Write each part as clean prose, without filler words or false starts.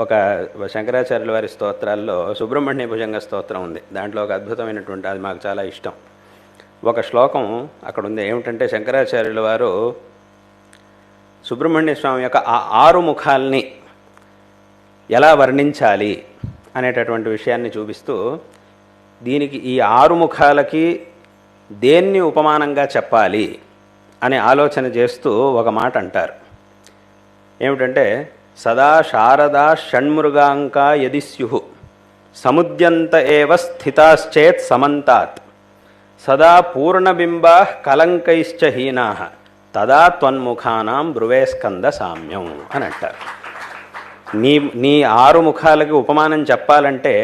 ఒక శంకరాచార్యుల వారి స్తోత్రాల్లో సుబ్రహ్మణ్య భుజంగ స్తోత్రం ఉంది. దాంట్లో ఒక అద్భుతమైనటువంటి, అది మాకు చాలా ఇష్టం, ఒక శ్లోకం అక్కడ ఉంది. ఏమిటంటే శంకరాచార్యుల వారు సుబ్రహ్మణ్య స్వామి యొక్క ఆ 6 ముఖాల్ని ఎలా వర్ణించాలి అనేటటువంటి విషయాన్ని చూపిస్తూ, దీనికి ఈ 6 ముఖాలకి దేన్ని ఉపమానంగా చెప్పాలి అనే ఆలోచన చేస్తూ ఒక మాట అంటారు. ఏమిటంటే, సదా శారదా షణ్మృగాంకా యది స్యు సముద్యంత ఏవ స్థితాశ్చేత్ సమంతాత్ సదా పూర్ణబింబా కలంకైశ్చ హీనా తదా త్వన్ముఖానాం బ్రువే స్కంద సామ్యం అని అంటారు. నీ 6 ముఖాలకి ఉపమానం చెప్పాలంటే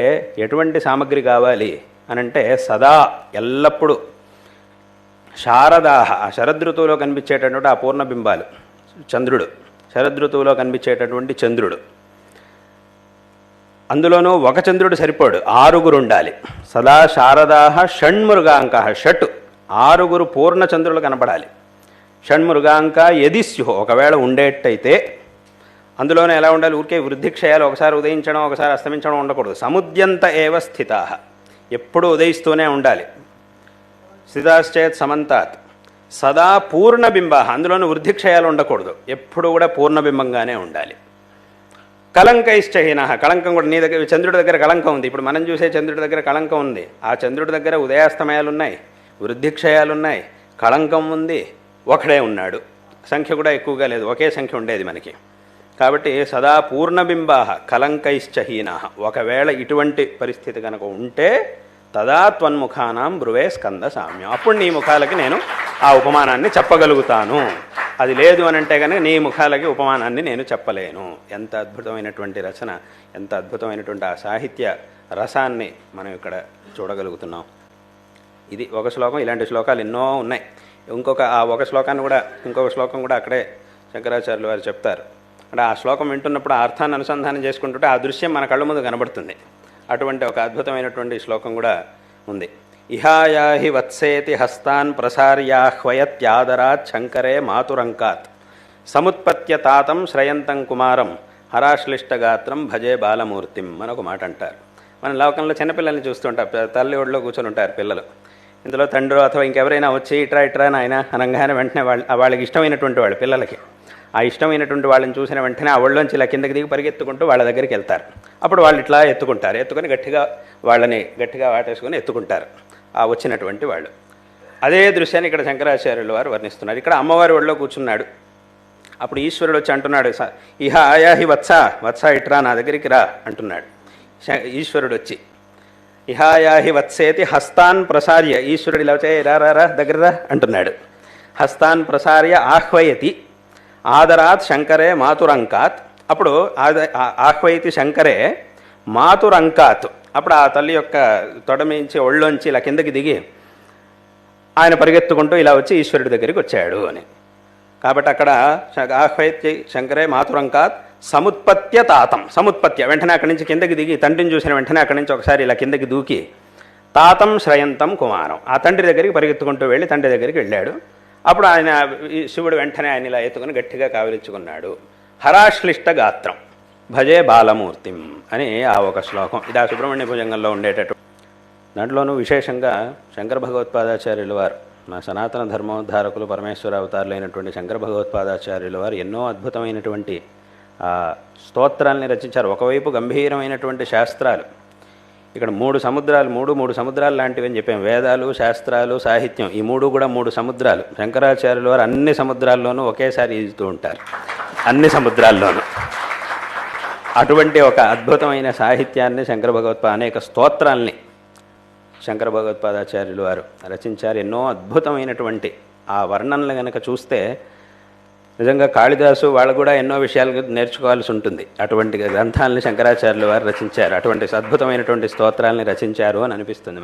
ఎటువంటి సామగ్రి కావాలి అని అంటే, సదా ఎల్లప్పుడూ శారదాహ, ఆ శరదృతువులో కనిపించేటటువంటి ఆ పూర్ణబింబాలు, చంద్రుడు, శరదృతువులో కనిపించేటటువంటి చంద్రుడు, అందులోనూ ఒక చంద్రుడు సరిపోడు, 6 ఉండాలి. సదా శారదాహ షణ్మృగాంక, షట్ 6 పూర్ణ చంద్రులు కనపడాలి. షణ్మృగాంక యది స్యు, ఒకవేళ ఉండేటైతే అందులోనే ఎలా ఉండాలి, ఊరికే వృద్ధిక్షయాలు ఒకసారి ఉదయించడం ఒకసారి అస్తమించడం ఉండకూడదు. సముద్యంత ఏవ స్థితా, ఎప్పుడూ ఉదయిస్తూనే ఉండాలి. స్థితాశ్చేత్ సమంతాత్ సదా పూర్ణబింబ, అందులోనూ వృద్ధిక్షయాలు ఉండకూడదు, ఎప్పుడు కూడా పూర్ణబింబంగానే ఉండాలి. కలంకైశ్చహీన, కళంకం కూడా నీ దగ్గర, చంద్రుడి దగ్గర కళంకం ఉంది, ఇప్పుడు మనం చూసే చంద్రుడి దగ్గర కళంకం ఉంది, ఆ చంద్రుడి దగ్గర ఉదయాస్తమయాలు ఉన్నాయి, వృద్ధిక్షయాలు ఉన్నాయి, కళంకం ఉంది, ఒకడే ఉన్నాడు, సంఖ్య కూడా ఎక్కువగా లేదు, ఒకే సంఖ్య ఉండేది మనకి. కాబట్టి సదా పూర్ణబింబా కలంకైశ్చహీనా, ఒకవేళ ఇటువంటి పరిస్థితి కనుక ఉంటే తదా త్వన్ముఖానాం బ్రువే స్కంద సామ్యం, అప్పుడు నీ ముఖాలకి నేను ఆ ఉపమానాన్ని చెప్పగలుగుతాను. అది లేదు అని అంటే కనుక నీ ముఖాలకి ఉపమానాన్ని నేను చెప్పలేను. ఎంత అద్భుతమైనటువంటి రచన, ఎంత అద్భుతమైనటువంటి ఆ సాహిత్య రసాన్ని మనం ఇక్కడ చూడగలుగుతున్నాం. ఇది ఒక శ్లోకం. ఇలాంటి శ్లోకాలు ఎన్నో ఉన్నాయి. ఒక శ్లోకం కూడా అక్కడే శంకరాచార్యులు వారు చెప్తారు. అంటే ఆ శ్లోకం వింటున్నప్పుడు ఆ అర్థాన్ని అనుసంధానం చేసుకుంటుంటే ఆ దృశ్యం మన కళ్ళ ముందు కనబడుతుంది. అటువంటి ఒక అద్భుతమైనటువంటి శ్లోకం కూడా ఉంది. ఇహాయాహి వత్సేతి హస్తాన్ ప్రసార్యాహ్వయత్యాదరాత్ శంకరే మాతురంకాత్ సముత్పత్య తాతం శ్రయంతం కుమారం హరాశ్లిష్టగాత్రం భజే బాలమూర్తిం అని ఒక మాట అంటారు. మన లోకంలో చిన్నపిల్లల్ని చూస్తుంటారు, తల్లి ఒడిలో కూర్చొని ఉంటారు పిల్లలు. ఇందులో తండ్రి అథవా ఇంకెవరైనా వచ్చి ఇట్రా నాయన అనగానే వెంటనే వాళ్ళకి ఇష్టమైనటువంటి వాళ్ళు, పిల్లలకి ఆ ఇష్టమైనటువంటి వాళ్ళని చూసిన వెంటనే ఆ ఒళ్ళోంచి ఇలా కిందకి దిగి పరిగెత్తుకుంటూ వాళ్ళ దగ్గరికి వెళ్తారు. అప్పుడు వాళ్ళు ఇట్లా ఎత్తుకొని వాళ్ళని గట్టిగా వాటేసుకొని ఎత్తుకుంటారు ఆ వచ్చినటువంటి వాళ్ళు. అదే దృశ్యాన్ని ఇక్కడ శంకరాచార్యుల వారు వర్ణిస్తున్నారు. ఇక్కడ అమ్మవారి ఒళ్ళో కూర్చున్నాడు. అప్పుడు ఈశ్వరుడు వచ్చి అంటున్నాడు, ఇహ ఆయాహి వత్స ఇట్రా నా దగ్గరికి రా అంటున్నాడు. ఈశ్వరుడు వచ్చి ఇహాయాహి వత్సేతి హస్తాన్ ప్రసార్య, ఈశ్వరుడు ఇలా వచ్చే రా దగ్గర రా అంటున్నాడు. హస్తాన్ ప్రసార్య ఆహ్వయతి ఆదరాత్ శంకరే మాతురంకాత్, అప్పుడు ఆహ్వయతి శంకరే మాతురంకాత్, అప్పుడు ఆ తల్లి యొక్క తొడమించి ఒళ్ళోంచి ఇలా కిందకి దిగి ఆయన పరిగెత్తుకుంటూ ఇలా వచ్చి ఈశ్వరుడి దగ్గరికి వచ్చాడు అని. కాబట్టి అక్కడ ఆహ్వయతి శంకరే మాతురంకాత్ సముత్పత్య తాతం, సముత్పత్య వెంటనే అక్కడి నుంచి కిందకి దిగి తండ్రిని చూసిన వెంటనే అక్కడి నుంచి ఒకసారి ఇలా కిందకి దూకి తాతం శ్రయంతం కుమారం, ఆ తండ్రి దగ్గరికి పరిగెత్తుకుంటూ వెళ్ళి తండ్రి దగ్గరికి వెళ్ళాడు. అప్పుడు ఆయన శివుడు వెంటనే ఆయన ఇలా ఎత్తుకుని గట్టిగా కావిలించుకున్నాడు. హరాశ్లిష్ట గాత్రం భజే బాలమూర్తిం అని ఆ ఒక శ్లోకం. ఇది ఆ సుబ్రహ్మణ్య భుజంగంలో ఉండేటటువంటి దాంట్లోనూ విశేషంగా శంకర భగవత్పాదాచార్యుల వారు, మా సనాతన ధర్మోద్ధారకులు పరమేశ్వర అవతారులైనటువంటి శంకర భగవత్పాదాచార్యుల వారు ఎన్నో అద్భుతమైనటువంటి స్తోత్రాల్ని రచించారు. ఒకవైపు గంభీరమైనటువంటి శాస్త్రాలు, ఇక్కడ మూడు సముద్రాలు లాంటివి అని చెప్పాం. వేదాలు, శాస్త్రాలు, సాహిత్యం, ఈ కూడా 3 సముద్రాలు. శంకరాచార్యుల వారు అన్ని సముద్రాల్లోనూ ఒకేసారి ఈదుతూ ఉంటారు, అన్ని సముద్రాల్లోనూ. అటువంటి ఒక అద్భుతమైన సాహిత్యాన్ని అనేక స్తోత్రాల్ని శంకర భగవత్పాదాచార్యులు వారు రచించారు. ఎన్నో అద్భుతమైనటువంటి ఆ వర్ణనలు కనుక చూస్తే నిజంగా కాళిదాసు వాళ్ళు కూడా ఎన్నో విషయాలు నేర్చుకోవాల్సి ఉంటుంది. అటువంటి గ్రంథాలని శంకరాచార్యులు వారు రచించారు, అటువంటి అద్భుతమైనటువంటి స్తోత్రాలని రచించారు అని అనిపిస్తుంది.